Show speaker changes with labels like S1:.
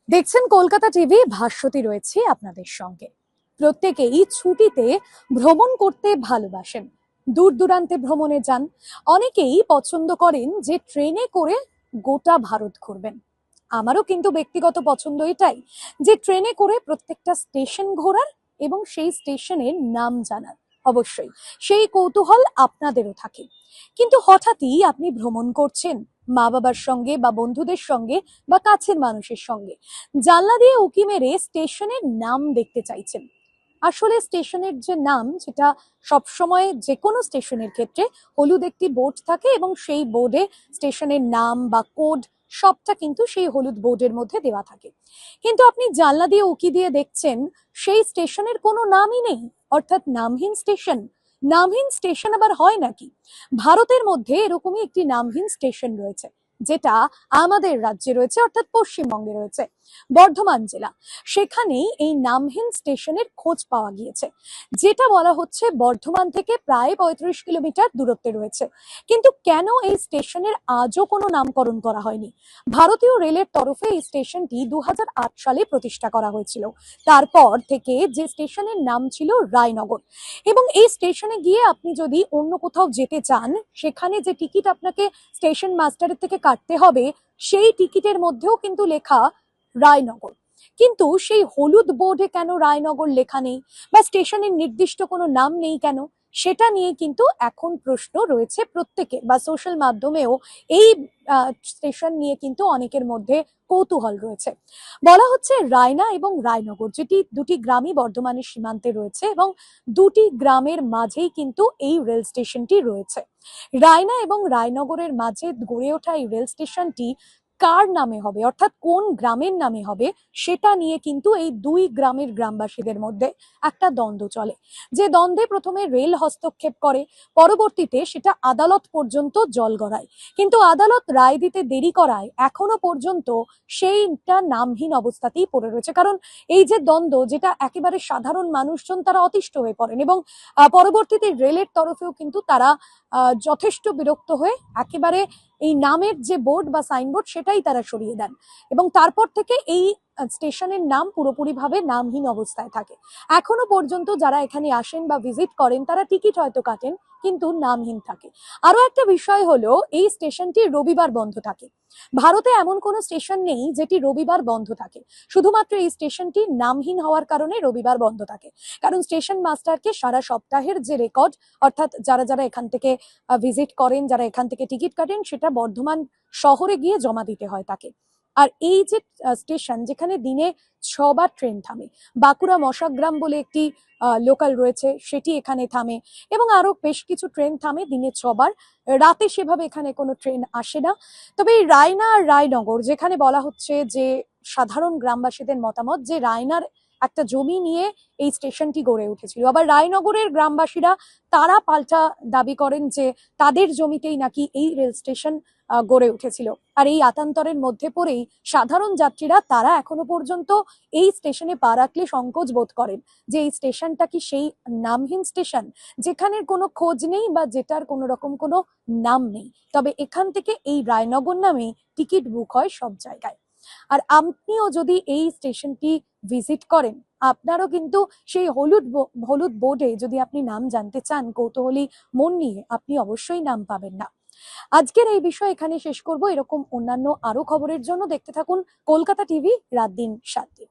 S1: দেখছেন কলকাতা টিভি, ভাস্বতী রয়েছে আপনাদের সঙ্গে। প্রত্যেকেই ছুটিতে ভ্রমণ করতে ভালোবাসেন, দূর দূরান্তে ভ্রমণে যান। অনেকেই পছন্দ করেন যে ট্রেনে করে গোটা ভারত ঘুরবেন। আমারও কিন্তু ব্যক্তিগত পছন্দ এটাই, যে ট্রেনে করে প্রত্যেকটা স্টেশন ঘোরার এবং সেই স্টেশনের নাম জানার। অবশ্যই সেই কৌতূহল আপনাদেরও থাকে। কিন্তু হঠাৎই আপনি ভ্রমণ করছেন মা বাবার সঙ্গে বা বন্ধুদের সঙ্গে বা কাছের মানুষের সঙ্গে, জানলা দিয়ে উঁকি মেরে স্টেশনের নাম দেখতে চাইছেন। আসলে স্টেশনের যে নাম, যেটা সবসময় যে কোনো স্টেশনের ক্ষেত্রে হলুদ একটি বোর্ড থাকে এবং সেই বোর্ডে স্টেশনের নাম বা কোড সবটা কিন্তু সেই হলুদ বোর্ডের মধ্যে দেওয়া থাকে। কিন্তু আপনি জানলা দিয়ে উঁকি দিয়ে দেখছেন সেই স্টেশনের কোনো নামই নেই, অর্থাৎ নামহীন স্টেশন। নামহীন স্টেশন আবার হয় নাকি? ভারতের মধ্যে এরকমই একটি নামহীন স্টেশন রয়েছে, যেটা আমাদের রাজ্যে রয়েছে, অর্থাৎ পশ্চিমবঙ্গে রয়েছে, বর্ধমান জেলা। সেখানেই এই নামহীন স্টেশনের খোঁজ পাওয়া গিয়েছে, যেটা বলা হচ্ছে বর্ধমান থেকে প্রায় 35 কিলোমিটার দূরত্বে রয়েছে। কিন্তু কেন এই স্টেশনের আজও কোনো নামকরণ করা হয়নি? ভারতীয় রেলের তরফে এই স্টেশনটি 2008 সালে প্রতিষ্ঠা করা হয়েছিল। তারপর থেকে যে স্টেশনের নাম ছিল রায়নগর। এবং এই স্টেশনে গিয়ে আপনি যদি অন্য কোথাও যেতে চান, সেখানে যে টিকিট আপনাকে স্টেশন মাস্টারের থেকে কাটতে হবে, সেই টিকিটের মধ্যেও কিন্তু লেখা রায়নগর। কিন্তু সেই হলুদ বোর্ডে কেন রায়নগর লেখা নেই, বা স্টেশনের নির্দিষ্ট কোনো নাম নেই কেন? সেটা নিয়ে কিন্তু এখন প্রশ্ন রয়েছে প্রত্যেকের, বা সোশ্যাল মাধ্যমেও এই স্টেশন নিয়ে কিন্তু অনেকের মধ্যে কৌতূহল রয়েছে। বলা হচ্ছে রায়না এবং রায়নগর, যেটি দুটি গ্রামই বর্ধমানের সীমান্তে রয়েছে, এবং দুটি গ্রামের মাঝেই কিন্তু এই রেল স্টেশনটি রয়েছে। রায়না এবং রায়নগরের মাঝে গড়ে ওঠা এই রেল স্টেশনটি কার নামে হবে, অর্থাৎ কোন গ্রামের নামে হবে, সেটা নিয়ে কিন্তু এই দুই গ্রামের গ্রামবাসীদের মধ্যে একটা দ্বন্দ্ব চলে। যে দ্বন্দ্বে প্রথমে রেল হস্তক্ষেপ করে, পরবর্তীতে সেটা আদালত পর্যন্ত জল গড়ায়। কিন্তু আদালত রায় দিতে দেরি করায় এখনো পর্যন্ত সেইটা নামহীন অবস্থাতেই পড়ে রয়েছে। কারণ এই যে দ্বন্দ্ব, যেটা একেবারে সাধারণ মানুষজন তারা অতিষ্ঠ হয়ে পড়েন, এবং পরবর্তীতে রেলের তরফেও কিন্তু তারা যথেষ্ট বিরক্ত হয়ে একেবারে এই নামের যে বোর্ড বা সাইনবোর্ড সেটাই তারা সরিয়ে দেন, এবং তারপর থেকে এই স্টেশনের নাম পুরোপুরিভাবে নামহীন অবস্থায় থাকে। এখনো পর্যন্ত যারা এখানে আসেন বা ভিজিট করেন, তারা টিকিট হয়তো কাটেন, কিন্তু নামহীন থাকে। আরো একটা বিষয় হলো, এই স্টেশনটি রবিবার বন্ধ থাকে। ভারতে এমন কোনো স্টেশন নেই যেটি রবিবার বন্ধ থাকে। শুধুমাত্র এই স্টেশনটি নামহীন হওয়ার কারণে রবিবার বন্ধ থাকে। কারণ স্টেশন মাস্টারকে সারা সপ্তাহের যে রেকর্ড, অর্থাৎ যারা যারা এখান থেকে ভিজিট করেন, যারা এখান থেকে টিকিট কাটেন, সেটা বর্ধমান শহরে গিয়ে জমা দিতে হয় তাকে। আর এই যে স্টেশন, যেখানে দিনে 6বার ট্রেন থামে, বাঁকুড়া মশাগ্রাম বলে একটি লোকাল রয়েছে, সেটি এখানে থামে, এবং আরো বেশ কিছু ট্রেন থামে দিনে 6বার। রাতে সেভাবে এখানে কোনো ট্রেন আসে না। তবে এই রায়না আর রায়নগর, যেখানে বলা হচ্ছে যে সাধারণ গ্রামবাসীদের মতামত যে রায়নার একটা জমি নিয়ে এই স্টেশনটি গড়ে উঠেছিল, আবার রায়নগরের গ্রামবাসীরা তারা পাল্টা দাবি করেন যে তাদের জমিতেই নাকি এই রেল স্টেশন গড়ে উঠেছিল। আর এই আতান্তরের মধ্যে পড়েই সাধারণ যাত্রীরা তারা এখনো পর্যন্ত এই স্টেশনে পা রাখলে সংকোচ বোধ করেন, যে এই স্টেশনটা কি সেই নামহীন স্টেশন, যেখানের কোনো খোঁজ নেই বা যেটার কোনো রকম কোনো নাম নেই। তবে এখান থেকে এই রায়নগর নামে টিকিট বুক হয় সব জায়গায়। আর আপনিও যদি এই স্টেশনটি ভিজিট করেন, আপনারও কিন্তু সেই হলুদ বোর্ডে যদি আপনি নাম জানতে চান কৌতূহলী মন নিয়ে, আপনি অবশ্যই নাম পাবেন না। আজকের এই বিষয় এখানে শেষ করব। এরকম অন্যান্য আরো খবরের জন্য দেখতে থাকুন কলকাতা টিভি, রাত দিন 7 দিন।